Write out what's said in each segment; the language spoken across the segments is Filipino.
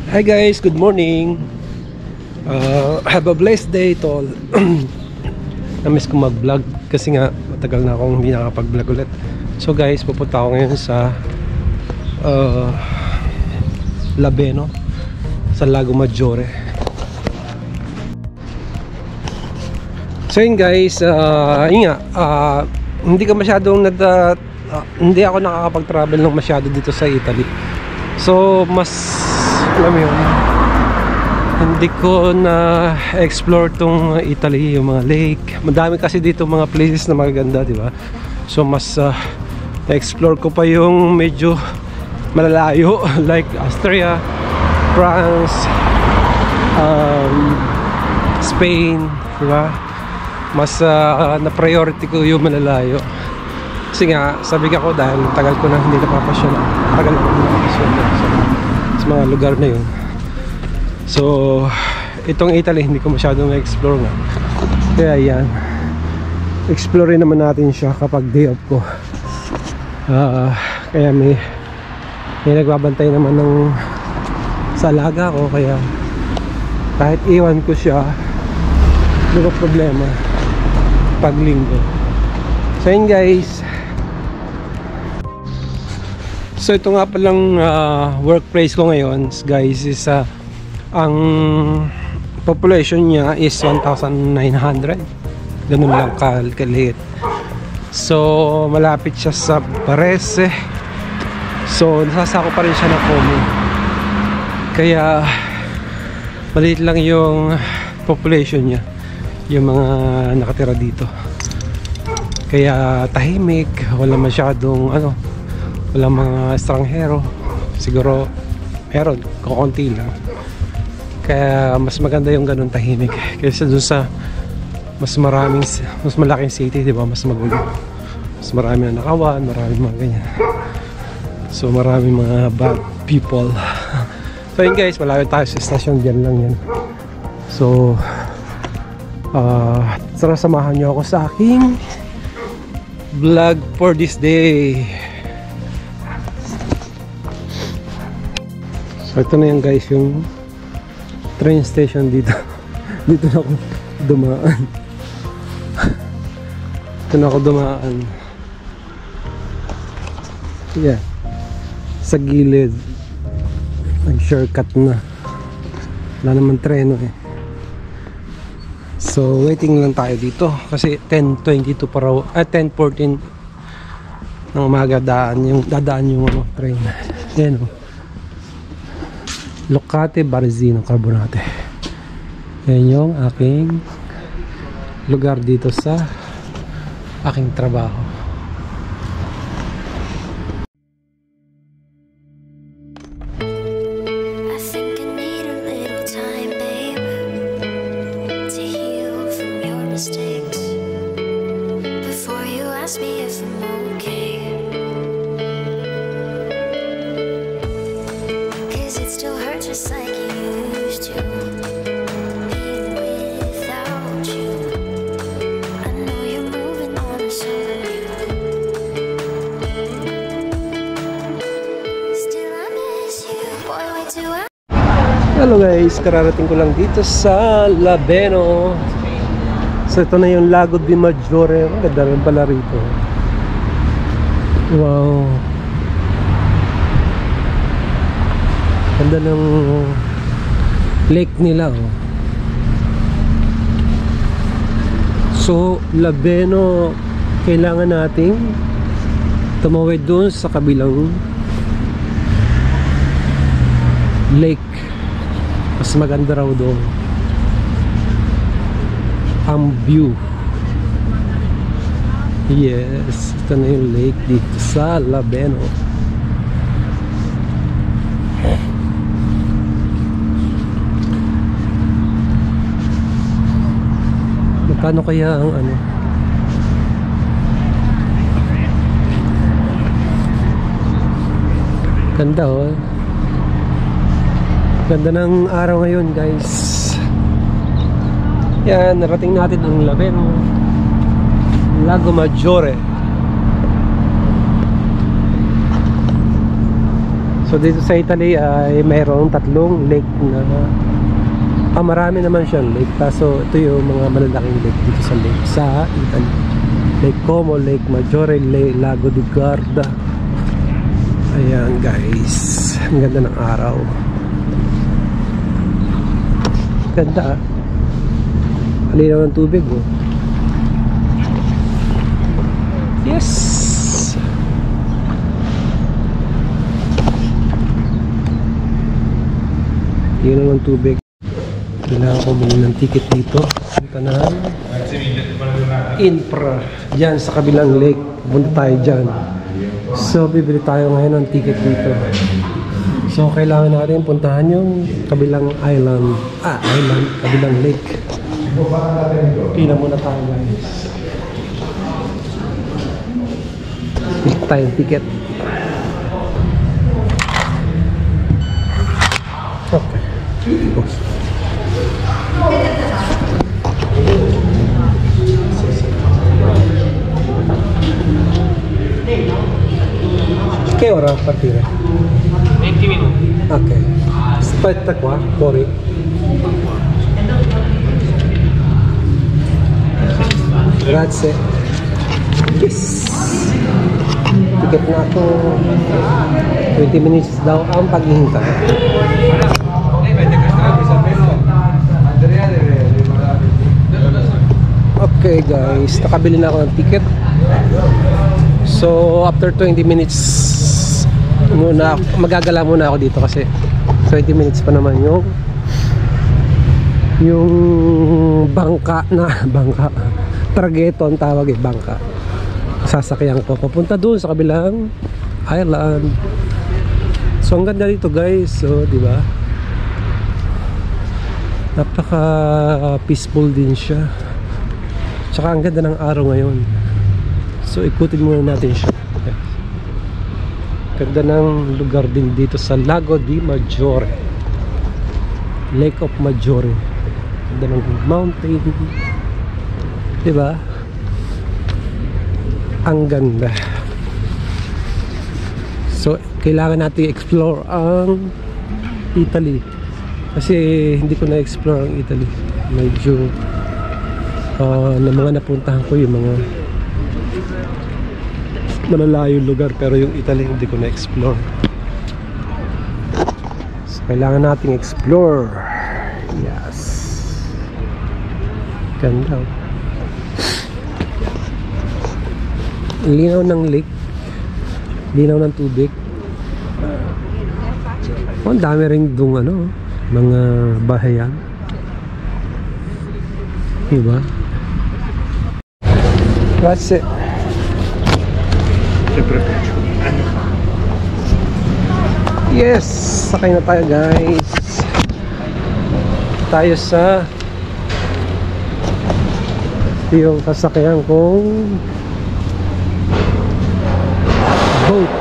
Hi guys, good morning. Have a blessed day to all. Namiss ko mag-vlog kasi nga matagal na akong hindi nakapag-vlog ulit. So guys, pupunta ako ngayon sa Labeno, sa Lago Maggiore. So yun guys, hindi ka masyadong hindi ako nakakapag-travel ng masyado dito sa Italy. So mas alam mo yun, hindi ko na explore tong Italy, yung mga lake. Madami kasi dito mga places na magaganda, di ba? So mas na-explore ko pa yung medyo malalayo like Austria, France, Spain, di ba? Mas na-priority ko yung malalayo. Kasi nga, sabi ko dahil tagal ko na hindi napapasyon. Tagal ko na napapasyon sa mga lugar na yun. So itong Italy hindi ko masyadong na-explore nga. Kaya yan, explore naman natin siya kapag day off ko. Kaya may nagbabantay naman ng sa alaga ko. Kaya kahit iwan ko siya, hindi ko problema pag linggo. So yun guys. So ito nga palang workplace ko ngayon guys is ang population niya is 1,900. Ganun lang kaliit. So malapit siya sa Varese. So nasasako pa rin siya ng Como. Kaya maliit lang yung population niya, yung mga nakatira dito. Kaya tahimik, wala masyadong walang mga estranghero. Siguro meron, kukunti lang. Kaya mas maganda yung ganun tahimik kaysa dun sa mas malaking city, di ba? Mas magulo, mas marami na nakawan, marami mga ganyan. So marami mga bad people. So yun guys, malayo tayo sa station, dyan lang yan. So tara samahan nyo ako sa aking vlog for this day. So ito na yan guys, yung train station dito. Dito na ako dumaan. Dito na ako dumaan. Yeah, sa gilid. Nag-shortcut na. Wala naman treno eh. So waiting lang tayo dito kasi 10:22 pa raw, 10:14 ng umaga dadaan yung train. Yan o, Locate Barzino Carbonate. Yan yung aking lugar dito sa aking trabaho. Hello guys, kararating ko lang dito sa Labeno. So ito na yung Lago di Maggiore. Ang ganda rin pala rito. Wow, ganda ng lake nila oh. So Labeno, kailangan nating tumawid doon sa kabilang lake. Mas maganda raw doon ang view. Yes, ito na yung lake dito sa Labeno. Magkano kaya ang ganda oh. Ganda ng araw ngayon guys. Yan, narating natin ang Labeno, Lago Maggiore. So dito sa Italy ay mayroong tatlong lake na marami naman siyang lake. Kaso ito yung mga malalaking lake dito sa lake sa Italy. Lake Como, Lake Maggiore, Lago di Garda. Ayan guys, ang ganda ng araw. Ganda ah. Malinaw ng tubig oh. Yes. Yun naman tubig. Kailangan ko muli ng ticket dito. Punta na Infra. Diyan sa kabilang lake. Punta tayo dyan. So bibili tayo ngayon ng ticket dito. So kailangan natin puntahan yung kabilang island. Island. Kabilang lake. Pila muna tayo guys. Pick tayo yung ticket. Okay. Che ora partire? 20 minuti. Ok. Aspetta qua, fuori. Grazie. Yes. Ticket na ako. 20 minutes daw ang paghihintay. Okay guys, nakabili na ako ng ticket. So after 20 minutes muna, magagala muna ako dito kasi 20 minutes pa naman yung bangka traghetto ang tawag eh, bangka. Sasakyan ko papunta doon sa kabilang island. So ang ganda dito guys, so di ba? Napaka peaceful din siya. Tsaka ang ganda ng araw ngayon. So ikutin muna natin siya. Ganda ng lugar din dito sa Lago di Maggiore, Lake of Maggiore. Ganda ng mountain, diba? Ang ganda. So kailangan natin explore ang Italy kasi hindi ko na-explore ang Italy. Medyo na mga napuntahan ko yung mga malalayong lugar, pero yung Italy hindi ko na-explore. So kailangan nating explore. Yes. Ganda. Linaw ng lake, linaw ng tubig. Ang dami rin dung mga bahayan, diba? Grazie. Yes, sakay na tayo guys. Tayo sa yung sasakyan kong boat.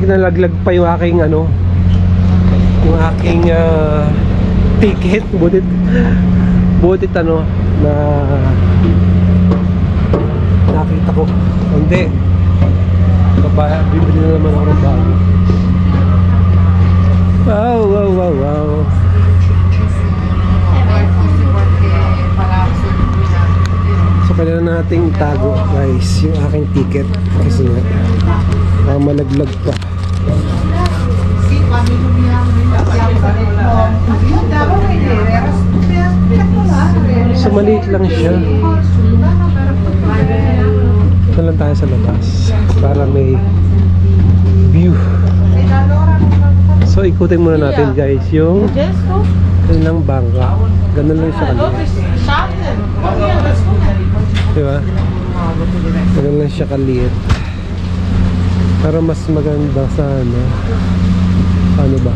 Nalaglag pa yung aking yung aking ticket. Butit na nakita ko. Hindi, bibili na naman ako ng bago. Wow. So kailangan nating tago guys yung aking ticket kasi malaglag pa. So maliit lang siya. Ito lang tayo sa labas para may view. So ikutin muna natin guys yung kanilang bangka. Ganun lang siya kanina, diba? Ganun lang siya kaliit. Para mas maganda sana. Ano ba?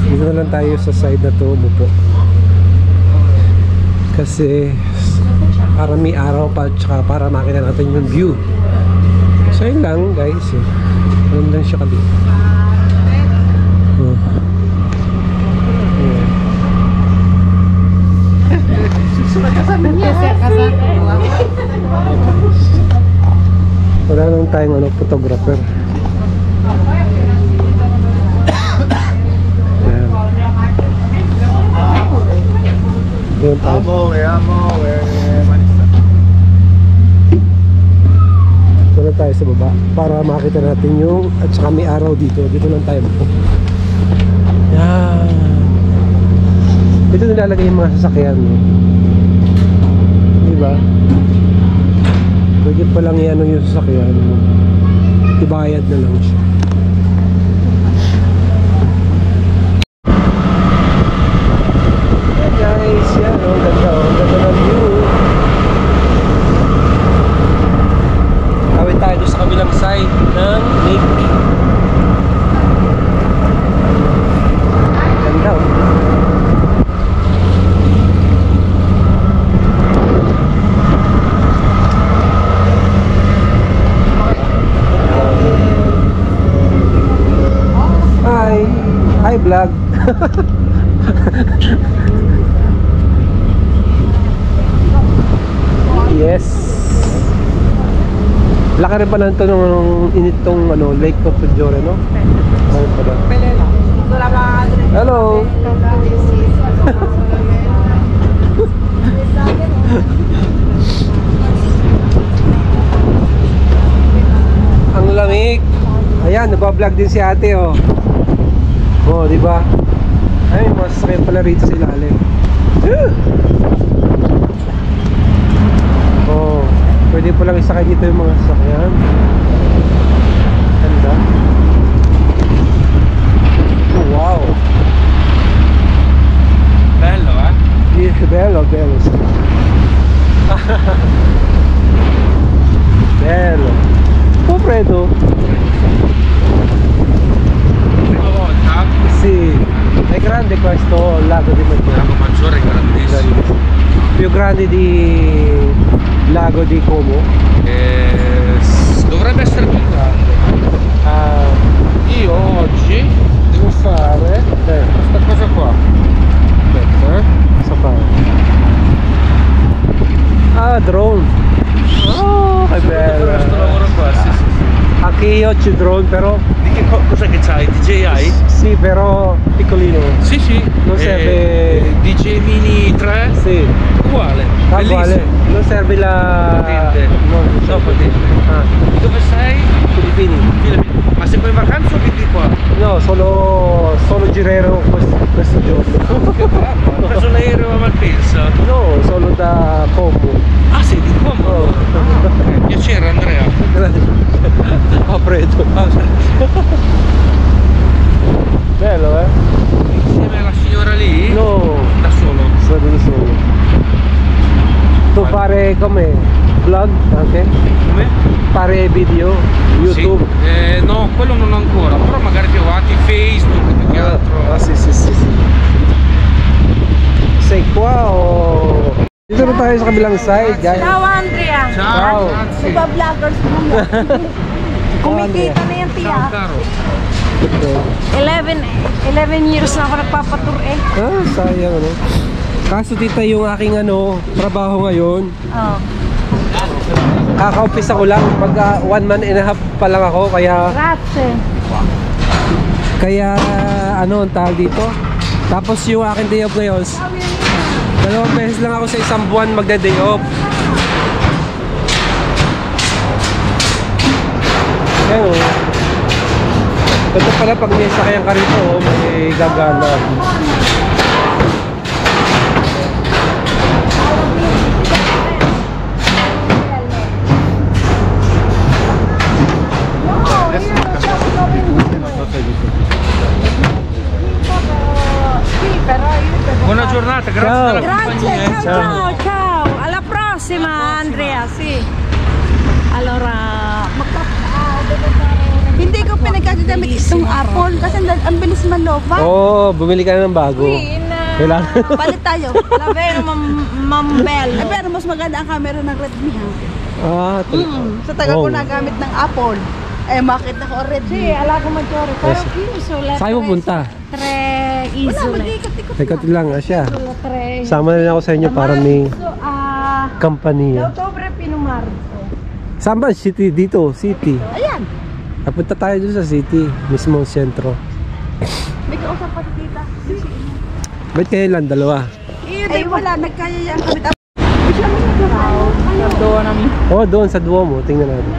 Dito na lang tayo sa side na to umupo. Kasi para may araw pa, tsaka para makita natin yung view. So yun lang guys, ganun lang siya kali. Wala nang tayong photographer. Doon tayo. Doon tayo sa baba para makita natin yung at saka may araw dito. Dito lang tayo. Yan. Dito nilalagay yung mga sasakyan, no? Diba? Pwede palang yan yung sasakyan. Ibayad na lang siya. Guys, yan o, ganda ng view. Kawin tayo doon sa kabilang side ng lake. Ganda o. Hi vlog. Yes. Laki rin pa lang ito nung initong Lake of Pujore, no? Hello. Ang lamig. Ayan, nagba-vlog din si ate, oh. Oh, di ba? Ay, mga sasakyan pala rito sa ilalim. Oh, pwede pa lang isakay dito yung mga sasakyan. Ganda. Oh, wow. Bello, eh? Yeah, bello. Bello. Oh, Fredo. Sì, è grande questo lago di Maggiore. Lago Maggiore è grandissimo. Più grande di lago di Como. Dovrebbe essere più grande. Io oggi devo fare questa cosa qua. Aspetta, Cosa fare? Ah, drone. Oh, che bello. Questo lavoro qua, sì. Anche io c'ho drone, però. Di che cosa che c'hai? DJI? Sì, però piccolino. Sì, Non serve. DJ Mini 3? Sì. Uguale. Uguale. Non serve la Patente. No, patente. Ah, Di dove sei? Filippini. Ma sei qua in vacanza o vivi qua? No, solo girero questo giorno. Che bravo. Ho preso l'aereo a Malpensa. No, solo da Como. Ah, sei di Como? Oh. Ok. Piacere Andrea. Ho freddo. Bello, eh? Insieme alla signora lì? No, Da solo. sono da solo. Tu fare come? Vlog anche? Come? Fare video? YouTube? Sì. No, quello non ancora, però magari più avanti Facebook più che altro. Ah, sì. Sei qua o... Dito na tayo sa kabilang side, guys. Ciao Andrea! Ciao. Grazie. Iba vloggers muna. Kumikita na yan tiya. Ciao caro. 11 years na ako nagpapatur eh. Ah, sayang ano. Kaso tita, yung aking trabaho ngayon, Oh. kakaumpisa ko lang. Mag 1 month and a half pa lang ako, kaya ang tawag dito. Tapos yung aking day off ngayon, 2 beses lang ako sa isang buwan magda-day off. Ayan o. Ito pala pag may sakyan ka rito, may gagana. Buona giornata, grazie Ciao. della compagnia. Grazie, ciao. Alla prossima Andrea, sì. Allora, hindi ko pinagkagagamit itong Apple kasi ang bilis malobat. Oo, bumili ka na ng bago. Uy, Kailangan. Palit tayo. Lavero, Ma'am Bell. Eh, pero mas maganda ang camera ng Redmi ha. Sa taga ko nagamit ng Apple. Eh, makita ko Redmi. Ala ko majore. Pero kino Saan mo punta? Tre Wala, iso. mag-ikot-ikot. Ikot lang siya. Tre. Sama na ako sa inyo para may So, company. October pinumar. Saan ba? City dito? City. Ayan. Napunta tayo dun sa city. Mismong sentro. May kausap pa tita. Ba't kayo lang? Dalawa? Eh, wala. Nagkaya yan kami. Doon namin. Oo, doon sa Duomo. Tingnan natin.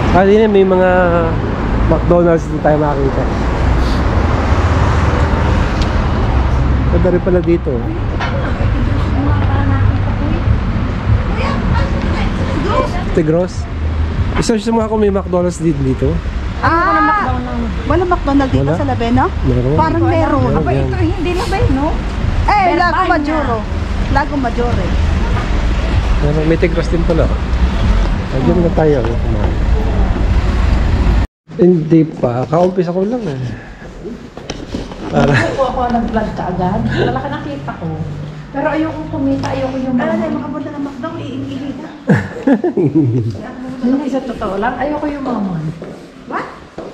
Kanina may mga McDonald's dito tayo makakita. Ganda rin pala dito. Tigros? Isa siya mga kung may McDonald's dito. Wala McDonald's dito Wala? sa Labeno? Meron. Parang meron. Meron yan. Hindi na ba no? Eh, Verbena. Lago Majoro. Lago Majore. Meron. May Tigros din pala. Ayun na tayo. Kumain. Hindi pa. Kaumpisa ko lang eh. Para. Ako nag-vlog ka agad. Wala ka nakita ko. Pero ayoko kumita, ayoko yung Alam mga. na, makapunta ng McDo, iingili na. Hindi sa totoo lang, ayoko yung mamon. What?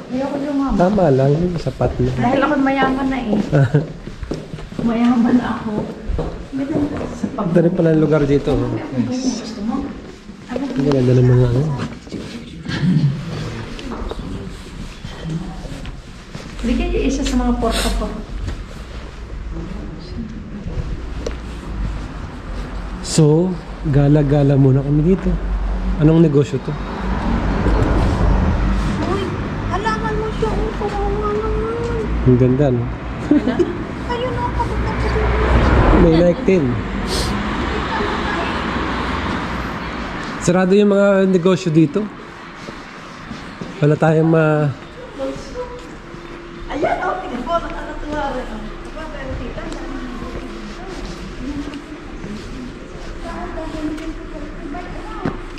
Ayoko yung mamon. Tama lang. Yung sapat na. Dahil ako mayaman na eh. Mayaman ako. Sa pag... Ganda rin pala ang lugar dito. Guys. Gusto mo? Ang ganda ng mga ano. Hindi kayo isa sa mga porta po. So, gala-gala muna kami dito. Anong negosyo to? Uy, alangan mo siya. Oh, kawawa naman. Ang ganda, no? Ayun na, kapag nagsasabi. May like 10. Sarado yung mga negosyo dito. Wala tayong Ayan, oh, tingnan po, nakakatuwa rin. Diba, pero tita,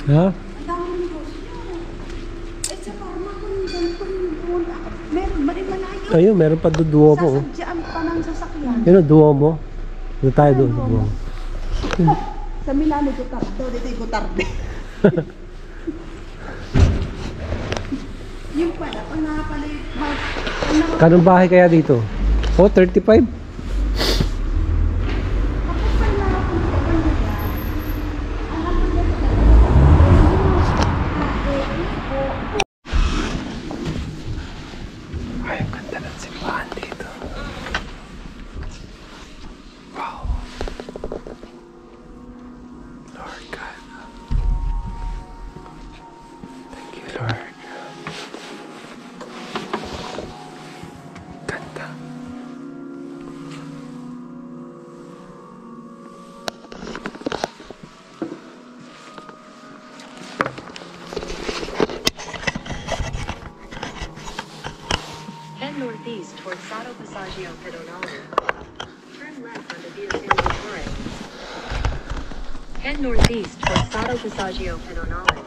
Ha? eh, sa parma ko, meron, malayo. Ayun, meron pa doon Duomo. Oh. Sasadyaan pa ng sasakyan. Yun o, Duomo. Doon tayo doon. Duomo. Sa Milano, Gutardo. Dito yung Gutardo. Yung pala, pag nakapala yung house, Kanong bahay kaya dito? Oh, 35? Ay, ang ganda ng simbahan dito. Wow. Lord God. Thank you, Lord. Ganda. Head northeast towards Sado Passaggio Pedonale. Turn left onto Via San Vittore. Head northeast towards Sado Passaggio Pedonale.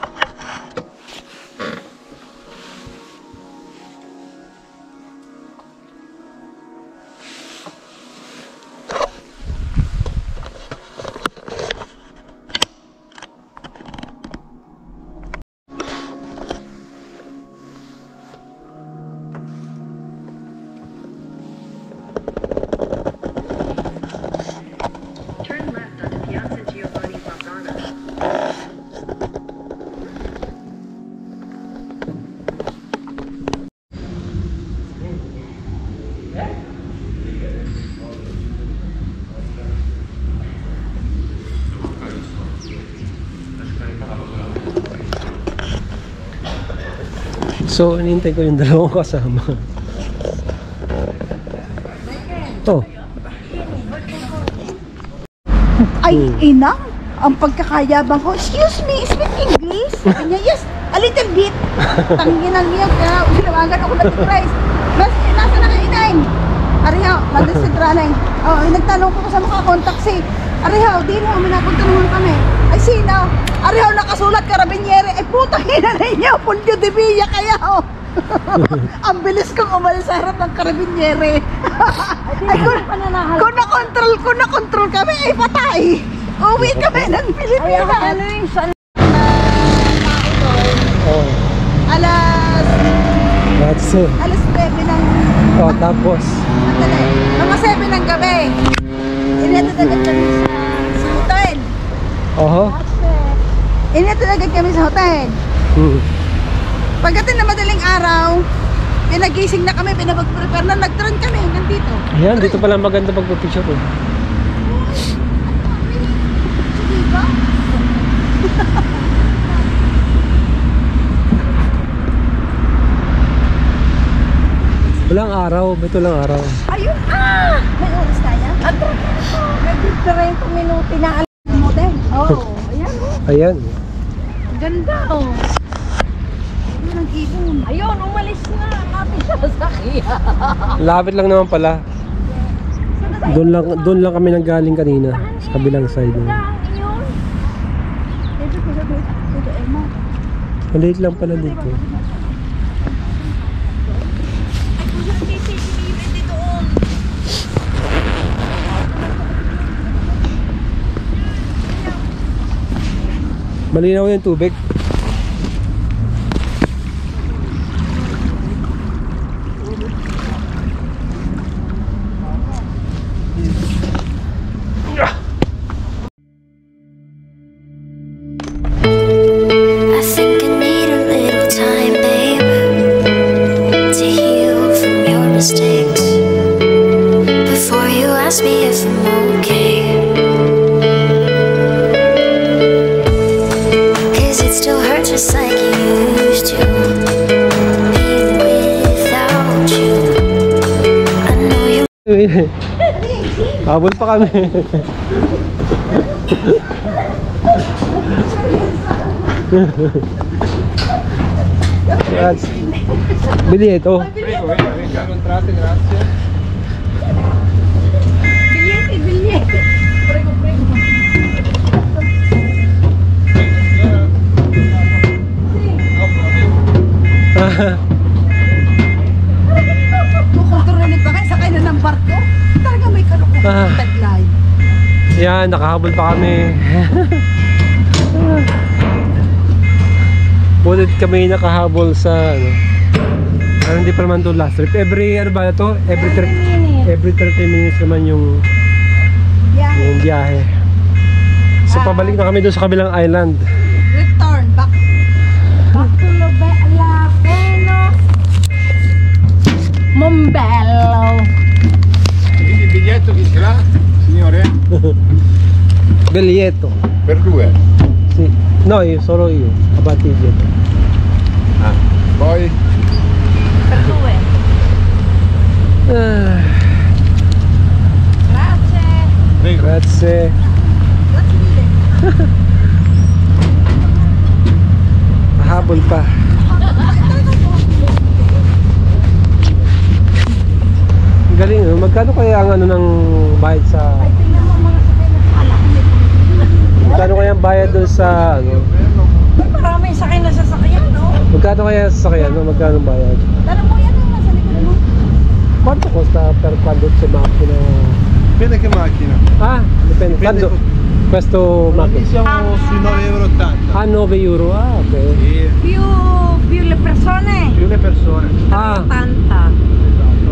Turn left onto Piazza Giovanni Fontana. So, inintay ko yung dalawang kasama. Oh, ay, inang, ang pagkakayabang ko, excuse me, speak English? Sabi niya, yes, a little bit. Tanginan niya, kaya ginawagan ako ng surprise. Nasa na kayo, inang? Arihaw, nandun si Draneng. Oh, nagtanong ko sa makakontak si Arihaw, di mo, minapunta naman kami. Ay, sino? Arihaw, nakasulat, Carabinieri. Ay, putang ina ninyo, Pulyo de Villa kaya, oh. Ang bilis kong umalis sa harap ng karabinyere. Ay, kung na-control kami, ay patay. Uwi kami ng Pilipinas. Ano yung saan? Oh, that's it. Alas 9 ng... Oh, tapos. Mga 7 ng gabi. Inatid agad kami sa hotel. Oho. Inatid agad kami sa hotel. Pagdating na madaling araw, pinagising na kami, pinapag-prepare na, nag-tron kami hanggang dito. Ayan, dito pala maganda pagpapicture ko. Diba? Walang araw, ito lang araw. Ayun! Ah! May oras tayo? May 30 minuti na alam mo din. Oo. Ayan o. Ayan. Ganda oh. Ayun ang ibon. Ayun, umalis na. Happy siya sa kaya. Lapit lang naman pala. Doon lang kami nanggaling kanina sa kabilang side. Lang yun. Ito ko sa Tito Emma. Maliit lang pala dito. Malinaw yung tubig. I think I need a little time, babe, to heal from your mistakes before you ask me if I'm okay. 'Cause it still hurts just like you used to, even without you. I know you. Habol pa kami. Biglietto. Bilyete. Prego. Kukontrolin pa kayo, sakay na ng barko. Talaga may kalukuhan taglay. Yan, nakahabol pa kami. Bulit kami nakahabol sa hindi pa naman to last trip. Every ano ba to? Every 30 minutes naman yung biyahe. So pabalik na kami doon sa kabilang island. Return back. Back to Lapeno. Mombello. Quindi il biglietto chi ce l'ha, signore? Biglietto. Per due. Sì. No, solo io. Abati dietro. Ah. Poi? Per due. Grazie. Prego. Grazie. Habol pa. Galing, magkano kaya ang ano ng bayad sa Tingnan mo mga sakay na palaki. magkano kaya ang bayad doon sa ano? Maraming sakay na sasakyan, no? Magkano kaya sa sakyan, no? Magkano ang bayad? Tara mo yan ang nasa likod mo. Quanto costa per quando c'è macchina? Dipende che macchina. Ah, dipende. Quando questo macchina? Siamo sui 9,80 €. Ah, 9 euro. Ah, ok. Più le persone. Più le persone. Ah, Tanta.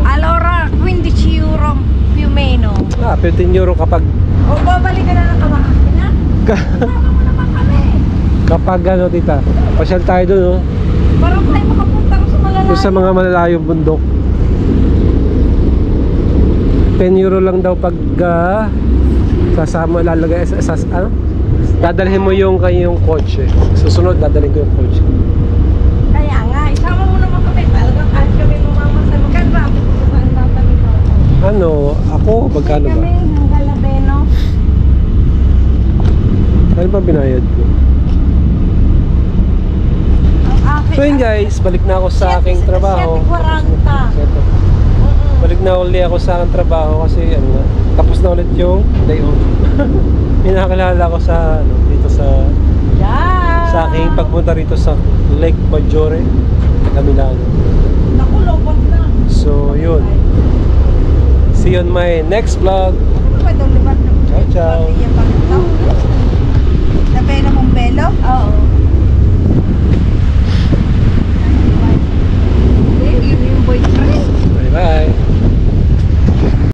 Allora 15 euro più o meno. 15 euro kapag O babalik ka na ng kamakina? Tama mo naman kami. kapag ano tita. Pasyal tayo doon, no? Parang tayo makapunta ko sa malalayo. Doon sa mga malalayong bundok. 10 euro lang daw pag sasama lalagay sa ano? Dadalhin mo yung kayong kotse. Susunod dadalhin ko yung kotse. Kaya nga, isama mo naman kami. Talagang kahit kami mamamasal. Magkano ba? Saan tatawid ako? Ano? Ako? Magkano ba? Kami hanggang Labeno. Ano ba binayad ko? So yun guys, balik na ako sa aking trabaho. 7.40. Balik na uli ako sa aking trabaho kasi ano na, tapos na ulit yung day off. Pinakilala ko sa ano, dito sa Yeah. aking pagpunta rito sa Lake Maggiore, Camilano. yun. See you on my next vlog. Ano ba daw